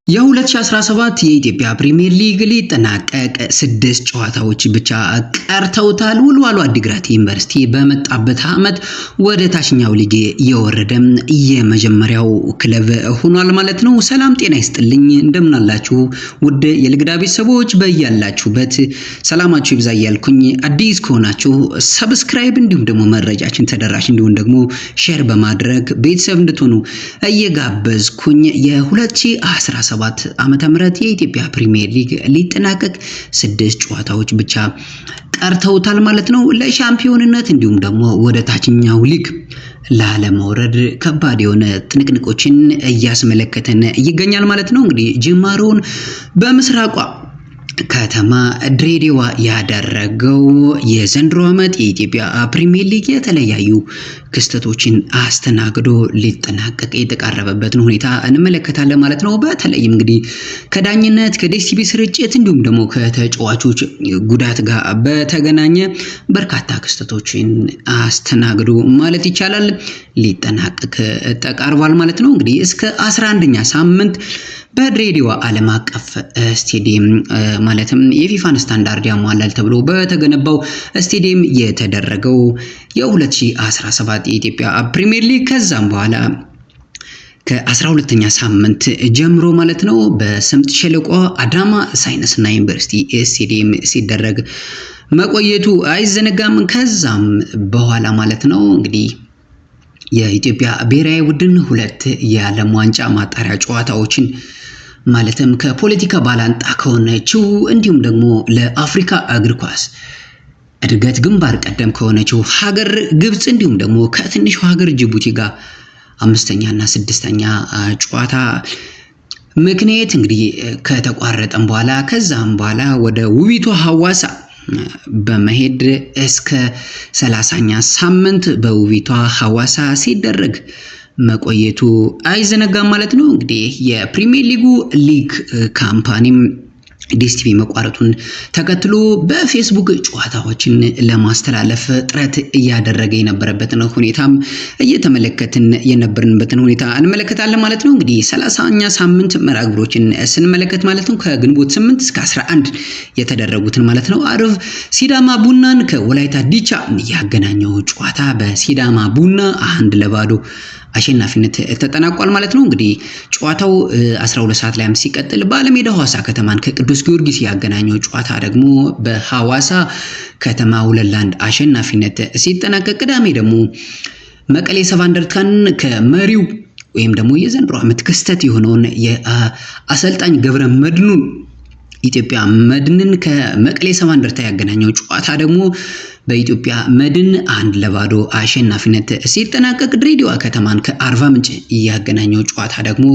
የ2017 የኢትዮጵያ ፕሪሚየር ሊግ ሊጠናቀቅ 6 ጨዋታዎች ብቻ ቀርተውታል። ወልዋሎ ዓዲግራት ዩኒቨርሲቲ በመጣበት ዓመት ወደ ታችኛው ሊግ የወረደ የመጀመሪያው ክለብ ሆኗል ማለት ነው። ሰላም ጤና ይስጥልኝ፣ እንደምን አላችሁ ውድ የልግዳ ቤተሰቦች፣ በያላችሁበት ሰላማችሁ ይብዛ እያልኩኝ አዲስ ከሆናችሁ ሰብስክራይብ እንዲሁም ደግሞ መረጃችን ተደራሽ እንዲሁም ደግሞ ሼር በማድረግ ቤተሰብ እንድትሆኑ እየጋበዝኩኝ የ2017 ዓመተ ምህረት የኢትዮጵያ ፕሪሚየር ሊግ ሊጠናቀቅ 6 ጨዋታዎች ብቻ ቀርተውታል ማለት ነው። ለሻምፒዮንነት እንዲሁም ደግሞ ወደ ታችኛው ሊግ ላለመውረድ ከባድ የሆነ ትንቅንቆችን እያስመለከተን ይገኛል ማለት ነው። እንግዲህ ጅማሮውን በምስራቋ ከተማ ድሬዳዋ ያደረገው የዘንድሮ ዓመት የኢትዮጵያ ፕሪሚየር ሊግ የተለያዩ ክስተቶችን አስተናግዶ ሊጠናቀቅ የተቃረበበትን ሁኔታ እንመለከታለን ማለት ነው። በተለይም እንግዲህ ከዳኝነት ከዲኤስቲቪ ስርጭት እንዲሁም ደግሞ ከተጫዋቾች ጉዳት ጋር በተገናኘ በርካታ ክስተቶችን አስተናግዶ ማለት ይቻላል ሊጠናቀቅ ተቃርቧል ማለት ነው። እንግዲህ እስከ 11ኛ ሳምንት በድሬዳዋ ዓለም አቀፍ ስቴዲየም ማለትም የፊፋን ስታንዳርድ ያሟላል ተብሎ በተገነባው ስቴዲየም የተደረገው የ2017 የኢትዮጵያ ፕሪሚየር ሊግ ከዛም በኋላ ከ12ኛ ሳምንት ጀምሮ ማለት ነው በስምጥ ሸለቆ አዳማ ሳይንስና ዩኒቨርሲቲ ስቴዲየም ሲደረግ መቆየቱ አይዘነጋም። ከዛም በኋላ ማለት ነው እንግዲህ የኢትዮጵያ ብሔራዊ ቡድን 2 የዓለም ዋንጫ ማጣሪያ ጨዋታዎችን ማለትም ከፖለቲካ ባላንጣ ከሆነችው እንዲሁም ደግሞ ለአፍሪካ እግር ኳስ እድገት ግንባር ቀደም ከሆነችው ሀገር ግብጽ እንዲሁም ደግሞ ከትንሿ ሀገር ጅቡቲ ጋር 5ኛ እና 6ኛ ጨዋታ ምክንያት እንግዲህ ከተቋረጠም በኋላ ከዛም በኋላ ወደ ውቢቷ ሐዋሳ በመሄድ እስከ 30ኛ ሳምንት በውቢቷ ሐዋሳ ሲደረግ መቆየቱ አይዘነጋም ማለት ነው። እንግዲህ የፕሪሚየር ሊጉ ሊግ ካምፓኒም ዲኤስቲቪ መቋረጡን ተከትሎ በፌስቡክ ጨዋታዎችን ለማስተላለፍ ጥረት እያደረገ የነበረበትን ሁኔታም እየተመለከትን የነበርንበትን ሁኔታ እንመለከታለን ማለት ነው። እንግዲህ 30ኛ ሳምንት መርሃ ግብሮችን ስንመለከት ማለት ነው ከግንቦት 8 እስከ 11 የተደረጉትን ማለት ነው አርብ ሲዳማ ቡናን ከወላይታ ዲቻ ያገናኘው ጨዋታ በሲዳማ ቡና 1-0 አሸናፊነት ተጠናቋል ማለት ነው። እንግዲህ ጨዋታው 12 ሰዓት ላይም ሲቀጥል በአለሜዳ ሐዋሳ ከተማን ከቅዱስ ጊዮርጊስ ያገናኘው ጨዋታ ደግሞ በሐዋሳ ከተማ 2-1 አሸናፊነት ሲጠናቀቅ ቅዳሜ ደግሞ መቀሌ ሰባ እንደርታን ከመሪው ወይም ደግሞ የዘንድሮ ዓመት ክስተት የሆነውን የአሰልጣኝ ገብረ መድኑን ኢትዮጵያ መድንን ከመቀሌ ሰባ እንደርታ ያገናኘው ጨዋታ ደግሞ በኢትዮጵያ መድን 1-0 አሸናፊነት ሲጠናቀቅ ድሬዳዋ ከተማን ከአርባ ምንጭ ያገናኘው ጨዋታ ደግሞ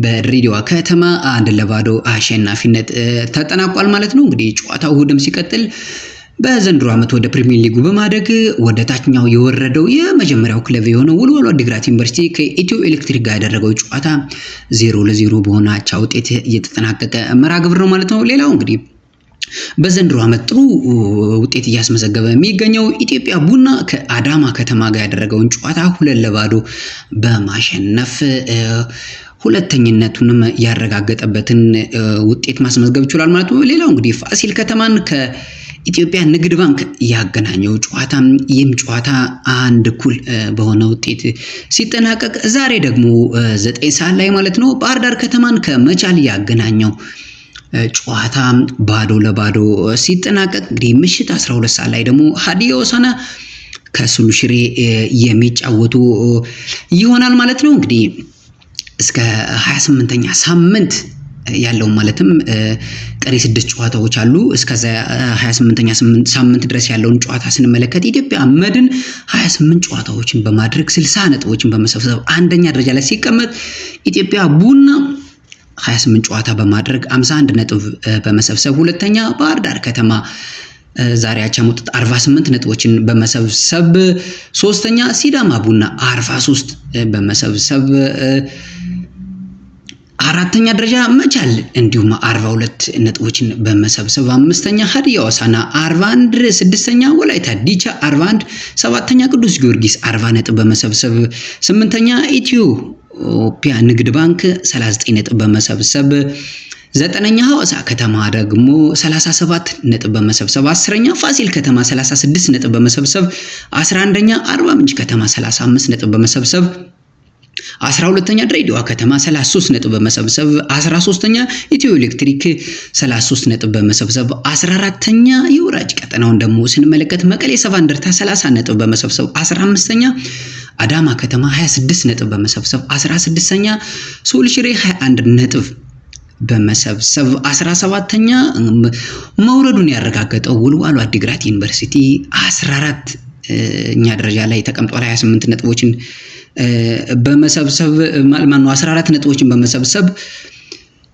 በድሬዳዋ ከተማ 1-0 አሸናፊነት ተጠናቋል ማለት ነው። እንግዲህ ጨዋታው እሁድም ሲቀጥል በዘንድሮ ዓመት ወደ ፕሪሚየር ሊጉ በማደግ ወደ ታችኛው የወረደው የመጀመሪያው ክለብ የሆነው ወልዋሎ ዓዲግራት ዩኒቨርሲቲ ከኢትዮ ኤሌክትሪክ ጋር ያደረገው ጨዋታ 0-0 በሆነ አቻ ውጤት እየተጠናቀቀ መርሃ ግብር ነው ማለት ነው። ሌላው እንግዲህ በዘንድሮ ዓመት ጥሩ ውጤት እያስመዘገበ የሚገኘው ኢትዮጵያ ቡና ከአዳማ ከተማ ጋር ያደረገውን ጨዋታ 2-0 በማሸነፍ ሁለተኝነቱንም ያረጋገጠበትን ውጤት ማስመዝገብ ይችላል ማለት ነው። ሌላው እንግዲህ ፋሲል ከተማን ከኢትዮጵያ ንግድ ባንክ ያገናኘው ጨዋታ ይህም ጨዋታ 1-1 በሆነ ውጤት ሲጠናቀቅ ዛሬ ደግሞ 9 ሰዓት ላይ ማለት ነው ባህር ዳር ከተማን ከመቻል ያገናኘው ጨዋታ 0-0 ሲጠናቀቅ እንግዲህ ምሽት 12 ሰዓት ላይ ደግሞ ሀዲያ ሆሳዕና ከስሉ ሽሬ የሚጫወቱ ይሆናል ማለት ነው። እንግዲህ እስከ 28ኛ ሳምንት ያለው ማለትም ቀሪ 6 ጨዋታዎች አሉ። እስከዛ 28ኛ ሳምንት ድረስ ያለውን ጨዋታ ስንመለከት ኢትዮጵያ መድን 28 ጨዋታዎችን በማድረግ 60 ነጥቦችን በመሰብሰብ አንደኛ ደረጃ ላይ ሲቀመጥ ኢትዮጵያ ቡና 28 ጨዋታ በማድረግ 51 ነጥብ በመሰብሰብ ሁለተኛ፣ ባህር ዳር ከተማ ዛሬ አቻ መውጣት 48 ነጥቦችን በመሰብሰብ ሶስተኛ፣ ሲዳማ ቡና 43 በመሰብሰብ አራተኛ ደረጃ መቻል እንዲሁም 42 ነጥቦችን በመሰብሰብ አምስተኛ፣ ሀዲያ ሆሳዕና 41፣ ስድስተኛ ወላይታ ዲቻ 41፣ ሰባተኛ ቅዱስ ጊዮርጊስ 40 ነጥብ በመሰብሰብ ስምንተኛ ኢትዮ ኢትዮጵያ ንግድ ባንክ 39 ነጥብ በመሰብሰብ 9ኛ ሐዋሳ ከተማ ደግሞ 37 ነጥብ በመሰብሰብ 10ኛ ፋሲል ከተማ 36 ነጥብ በመሰብሰብ 11ኛ አርባ ምንጭ ከተማ 35 ነጥብ በመሰብሰብ 12ኛ ድሬዳዋ ከተማ 33 ነጥብ በመሰብሰብ 13ኛ ኢትዮ ኤሌክትሪክ 33 ነጥብ በመሰብሰብ 14ኛ የወራጅ ቀጠናውን ደግሞ ስንመለከት መቀሌ ሰባ እንደርታ 30 ነጥብ በመሰብሰብ 15ኛ አዳማ ከተማ 26 ነጥብ በመሰብሰብ 16ኛ ሶል ሽሬ 21 ነጥብ በመሰብሰብ 17ኛ መውረዱን ያረጋገጠው ወልዋሎ አዲግራት ዩኒቨርሲቲ 14ኛ ደረጃ ላይ ተቀምጧል 28 ነጥቦችን በመሰብሰብ 14 ነጥቦችን በመሰብሰብ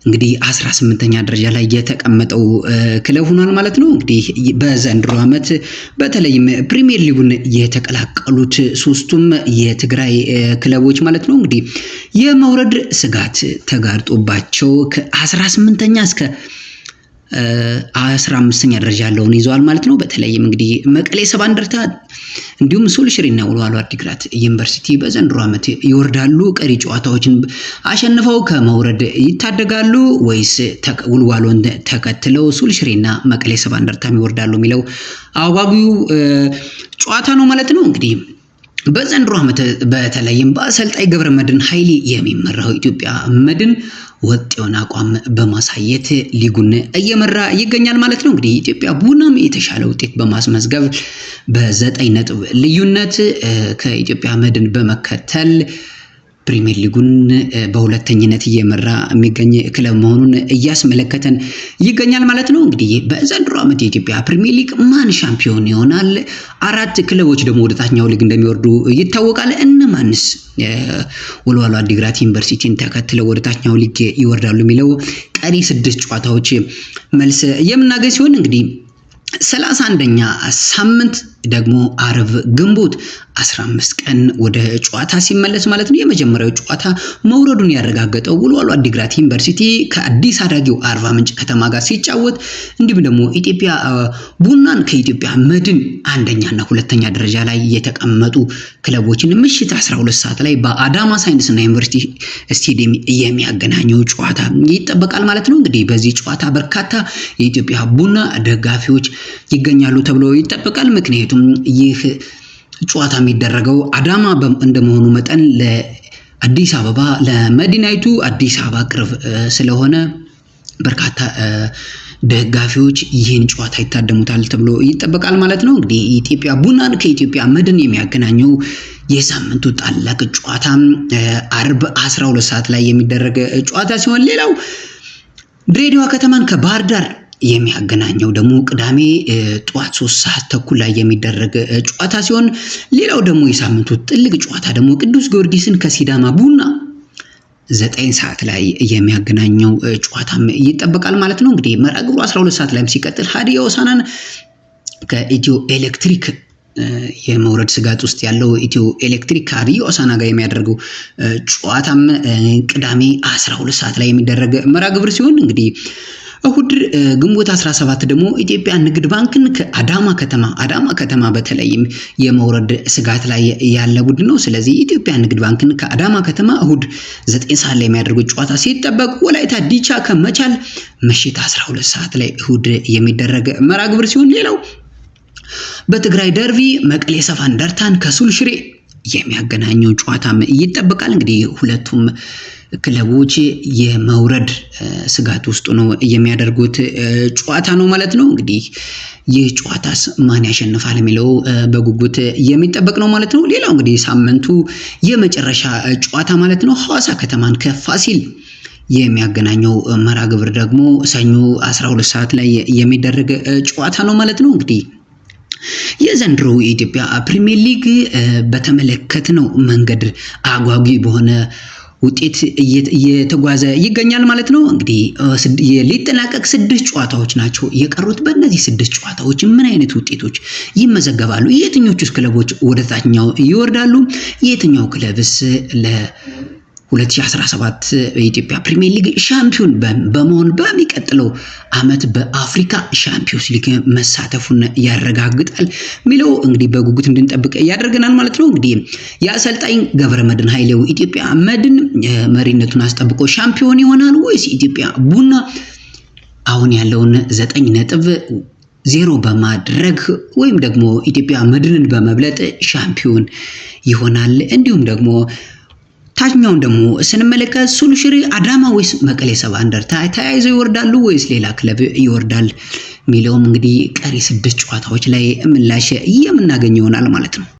እንግዲህ 18ኛ ደረጃ ላይ የተቀመጠው ክለብ ሆኗል ማለት ነው። እንግዲህ በዘንድሮ ዓመት በተለይም ፕሪሚየር ሊጉን የተቀላቀሉት ሶስቱም የትግራይ ክለቦች ማለት ነው እንግዲህ የመውረድ ስጋት ተጋርጦባቸው ከ18ኛ እስከ 15ኛ ደረጃ ያለውን ይዘዋል ማለት ነው። በተለይም እንግዲህ መቀሌ ሰባ እንደርታ እንዲሁም ሶል ሽሬና ወልዋሎ አዲግራት ዩኒቨርሲቲ በዘንድሮ ዓመት ይወርዳሉ? ቀሪ ጨዋታዎችን አሸንፈው ከመውረድ ይታደጋሉ ወይስ ወልዋሎን ተከትለው ሶል ሽሬና መቀሌ ሰባ እንደርታ ይወርዳሉ የሚለው አጓጊው ጨዋታ ነው ማለት ነው። እንግዲህ በዘንድሮ ዓመት በተለይም በአሰልጣኝ ገብረመድህን ኃይሌ የሚመራው ኢትዮጵያ መድን ወጥ የሆነ አቋም በማሳየት ሊጉን እየመራ ይገኛል ማለት ነው። እንግዲህ ኢትዮጵያ ቡናም የተሻለ ውጤት በማስመዝገብ በ9 ነጥብ ልዩነት ከኢትዮጵያ መድን በመከተል ፕሪሚየር ሊጉን በሁለተኝነት እየመራ የሚገኝ ክለብ መሆኑን እያስመለከተን ይገኛል ማለት ነው። እንግዲህ በዘንድሮ ዓመት የኢትዮጵያ ፕሪሚየር ሊግ ማን ሻምፒዮን ይሆናል? 4 ክለቦች ደግሞ ወደ ታችኛው ሊግ እንደሚወርዱ ይታወቃል። እነማንስ ወልዋሎ አዲግራት ዩኒቨርሲቲን ተከትለው ወደ ታችኛው ሊግ ይወርዳሉ የሚለው ቀሪ 6 ጨዋታዎች መልስ የምናገኝ ሲሆን እንግዲህ 31ኛ ሳምንት ደግሞ አርብ ግንቦት 15 ቀን ወደ ጨዋታ ሲመለስ ማለት ነው የመጀመሪያው ጨዋታ መውረዱን ያረጋገጠው ወልዋሎ አዲግራት ዩኒቨርሲቲ ከአዲስ አዳጊው አርባ ምንጭ ከተማ ጋር ሲጫወት እንዲሁም ደግሞ ኢትዮጵያ ቡናን ከኢትዮጵያ መድን አንደኛና ሁለተኛ ደረጃ ላይ የተቀመጡ ክለቦችን ምሽት 12 ሰዓት ላይ በአዳማ ሳይንስና ዩኒቨርሲቲ ስቴዲየም የሚያገናኘው ጨዋታ ይጠበቃል ማለት ነው። እንግዲህ በዚህ ጨዋታ በርካታ የኢትዮጵያ ቡና ደጋፊዎች ይገኛሉ ተብሎ ይጠበቃል። ምክንያቱም ይህ ጨዋታ የሚደረገው አዳማ እንደመሆኑ መጠን ለአዲስ አበባ ለመዲናይቱ አዲስ አበባ ቅርብ ስለሆነ በርካታ ደጋፊዎች ይህን ጨዋታ ይታደሙታል ተብሎ ይጠበቃል ማለት ነው። እንግዲህ ኢትዮጵያ ቡናን ከኢትዮጵያ መድን የሚያገናኘው የሳምንቱ ታላቅ ጨዋታ አርብ 12 ሰዓት ላይ የሚደረግ ጨዋታ ሲሆን ሌላው ድሬዳዋ ከተማን ከባህር ዳር የሚያገናኘው ደግሞ ቅዳሜ ጠዋት 3 ሰዓት ተኩል ላይ የሚደረግ ጨዋታ ሲሆን ሌላው ደግሞ የሳምንቱ ትልቅ ጨዋታ ደግሞ ቅዱስ ጊዮርጊስን ከሲዳማ ቡና 9 ሰዓት ላይ የሚያገናኘው ጨዋታም ይጠበቃል ማለት ነው። እንግዲህ መርሃ ግብሩ 12 ሰዓት ላይም ሲቀጥል ሀዲያ ሆሳዕናን ከኢትዮ ኤሌክትሪክ የመውረድ ስጋት ውስጥ ያለው ኢትዮ ኤሌክትሪክ ከሀዲያ ሆሳዕና ጋር የሚያደርገው ጨዋታም ቅዳሜ 12 ሰዓት ላይ የሚደረግ መርሃ ግብር ሲሆን እንግዲህ እሁድ ግንቦት 17 ደግሞ ኢትዮጵያ ንግድ ባንክን ከአዳማ ከተማ በተለይም የመውረድ ስጋት ላይ ያለ ቡድን ነው። ስለዚህ ኢትዮጵያ ንግድ ባንክን ከአዳማ ከተማ እሁድ 9 ሰዓት ላይ የሚያደርጉት ጨዋታ ሲጠበቅ ወላይታ ዲቻ ከመቻል ምሽት 12 ሰዓት ላይ እሁድ የሚደረግ መርሃ ግብር ሲሆን ሌላው በትግራይ ደርቢ መቀሌ ሰባ እንደርታን ከሶል ሽሬ የሚያገናኘው ጨዋታም ይጠበቃል። እንግዲህ ሁለቱም ክለቦች የመውረድ ስጋት ውስጥ ነው የሚያደርጉት ጨዋታ ነው ማለት ነው። እንግዲህ ይህ ጨዋታስ ማን ያሸንፋል የሚለው በጉጉት የሚጠበቅ ነው ማለት ነው። ሌላው እንግዲህ ሳምንቱ የመጨረሻ ጨዋታ ማለት ነው ሐዋሳ ከተማን ከፋሲል የሚያገናኘው መርሃ ግብር ደግሞ ሰኞ 12 ሰዓት ላይ የሚደረግ ጨዋታ ነው ማለት ነው። እንግዲህ የዘንድሮ የኢትዮጵያ ፕሪሚየር ሊግ በተመለከትነው መንገድ አጓጊ በሆነ ውጤት እየተጓዘ ይገኛል ማለት ነው። እንግዲህ ሊጠናቀቅ 6 ጨዋታዎች ናቸው የቀሩት። በእነዚህ 6 ጨዋታዎች ምን አይነት ውጤቶች ይመዘገባሉ? የትኞቹስ ክለቦች ወደ ታችኛው ይወርዳሉ? የትኛው ክለብስ 2017 የኢትዮጵያ ፕሪሚየር ሊግ ሻምፒዮን በመሆን በሚቀጥለው ዓመት በአፍሪካ ሻምፒዮንስ ሊግ መሳተፉን ያረጋግጣል ሚለው እንግዲህ በጉጉት እንድንጠብቅ ያደርገናል ማለት ነው። እንግዲህ የአሰልጣኝ ገብረመድህን ኃይሌው ኢትዮጵያ መድን መሪነቱን አስጠብቆ ሻምፒዮን ይሆናል ወይስ ኢትዮጵያ ቡና አሁን ያለውን 9 ነጥብ 0 በማድረግ ወይም ደግሞ ኢትዮጵያ መድንን በመብለጥ ሻምፒዮን ይሆናል? እንዲሁም ደግሞ ታችኛውን ደግሞ ስንመለከት ሱሉ ሽሬ፣ አዳማ ወይስ መቀሌ ሰባ እንደርታ ተያይዘው ይወርዳሉ ወይስ ሌላ ክለብ ይወርዳል ሚለውም እንግዲህ ቀሪ 6 ጨዋታዎች ላይ ምላሽ የምናገኝ ይሆናል ማለት ነው።